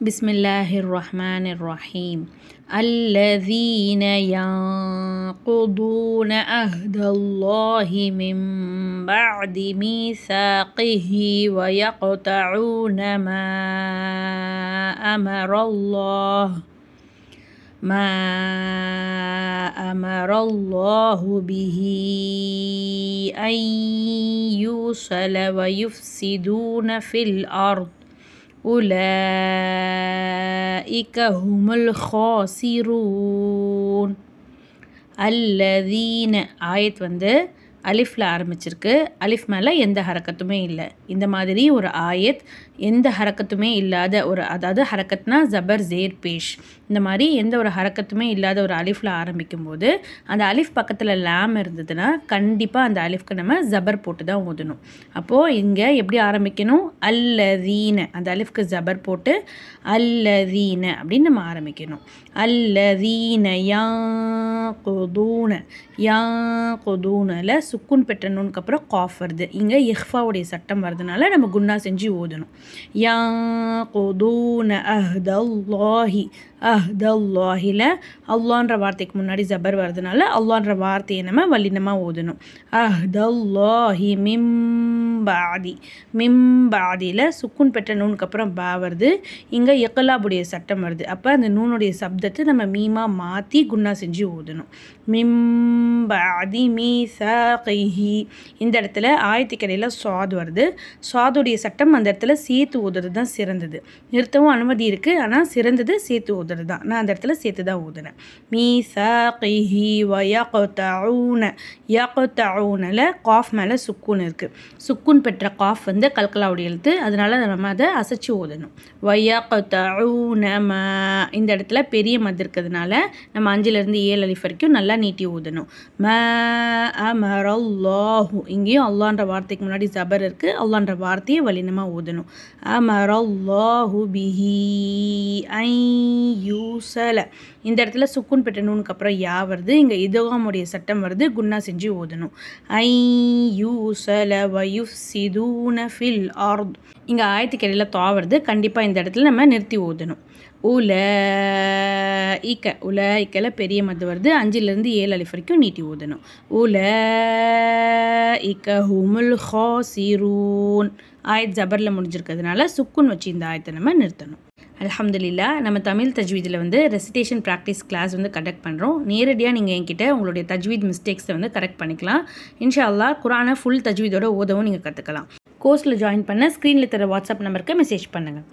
بسم الله الرحمن الرحيم الذين ينقضون عهد الله من بعد ميثاقه ويقطعون ما أمر الله به أن يوصل ويفسدون في الأرض أولئك هم الخاسرون الذين ஆயத் அலிஃபில் ஆரம்பிச்சிருக்கு. அலிஃப் மேலே எந்த ஹரக்கத்துமே இல்லை. இந்த மாதிரி ஒரு ஆயத் எந்த ஹரக்கத்துமே இல்லாத அதாவது ஹரக்கத்னா ஜபர் ஜேர் பேஷ், இந்த மாதிரி எந்த ஒரு ஹரக்கத்துமே இல்லாத ஒரு அலிஃபில் ஆரம்பிக்கும் போது அந்த அலிஃப் பக்கத்தில் லாம் இருந்ததுன்னா கண்டிப்பாக அந்த அலிஃப்க்கு நம்ம ஜபர் போட்டு தான் ஓதணும். அப்போது இங்கே எப்படி ஆரம்பிக்கணும்? அல்லதீன, அந்த அலிஃப்க்கு ஜபர் போட்டு அல்லதீன அப்படின்னு நம்ம ஆரம்பிக்கணும். அல்லதீன யாக்குதூனல சுக்குன் பெற்ற நூனுக்கு அப்புறம் காஃப் வருது. இங்கே இஹ்ஃபாவுடைய சட்டம் வருதுனால நம்ம குன்னா செஞ்சு ஓதணும். யாக்குதூன அஹ்தல்லாஹில அல்லான்ற வார்த்தைக்கு முன்னாடி ஜபர் வருதுனால அல்லான்ற வார்த்தையை நம்ம வல்லினமாக ஓதணும். அஹ்தல்லாஹி மிம்பாதியில் சுக்குன் பெற்ற நூனுக்கு அப்புறம் பா வருது. இங்கே இக்லாபுடைய சட்டம் வருது. அப்போ அந்த நூனுடைய சப்தத்தை நம்ம மீமா மாற்றி குன்னா செஞ்சு ஓதணும். மிம்பாதி மீசாகிஹி, இந்த இடத்துல ஆயத்துக்கடையில் சாத் வருது. சாதுடைய சட்டம் அந்த இடத்துல சேர்த்து ஓதுறது தான் சிறந்தது. நிறுத்தவும் அனுமதி இருக்குது, ஆனால் சிறந்தது சேர்த்து ஓதுறது தான். நான் அந்த இடத்துல சேர்த்து தான் ஓதுனேன். மீசாகிஹி யக்தஊனல காஃப் மேலே சுக்கூன் இருக்குது. சுக்கூன் பெற்ற காஃப் கல்கலாவுடைய எழுத்து, அதனால நம்ம அதை அசைச்சு ஓதணும். வயக்தஊன இந்த இடத்துல பெரிய மத் இருக்கிறதுனால நம்ம 5லேருந்து 7 அலிஃப் வரைக்கும் நல்லா நீட்டி ஓதணும். அமரல்லாஹு, இங்கேயும் அல்லான்ற வார்த்தைக்கு முன்னாடி ஜபர் இருக்குது. அல்லான்ற வார்த்தையை வலினமாக ஓதணும். அமரல்லாஹு பிஹி ஐ யூசல, இந்த இடத்துல சுக்குன் பெற்ற நூனுக்கு அப்புறம் யா வருது. இங்கே இதகாமுடைய சட்டம் வருது. குன்னா செஞ்சு ஓதணும். ஐ யூசல வயுஃப்சிதூன ஃபில் அர்த், இங்கே ஆயத்துக்கடையில் தா வருது. கண்டிப்பாக இந்த இடத்துல நம்ம நிறுத்தி ஓதணும். உலஇக்கல பெரிய மது வருது. 5லேருந்து 7 அலிஃப் வரைக்கும் நீட்டி ஓதணும். உலஇக்க ஹுமுல் ஹாசிரூன், ஆயத் ஜபரில் முடிஞ்சிருக்கிறதுனால சுக்குன் வச்சு இந்த ஆயத்தை நம்ம நிறுத்தணும். அல்ஹம்துலில்லாஹ். நம்ம தமிழ் தஜ்வீதில் ரெசிடேஷன் ப்ராக்டிஸ் கிளாஸ் கண்டக்ட் பண்ணுறோம். நேரடியாக நீங்கள் என்கிட்ட உங்களுடைய தஜ்வீத் மிஸ்டேக்ஸை கரெக்ட் பண்ணிக்கலாம். இன்ஷா அல்லாஹ் குர்ஆனை ஃபுல் தஜ்வீதோட ஓதவும் நீங்கள் கற்றுக்கலாம். கோர்ஸில் ஜாயின் பண்ண ஸ்க்ரீனில் தர வாட்ஸ்அப் நம்பருக்கு மெசேஜ் பண்ணுங்கள்.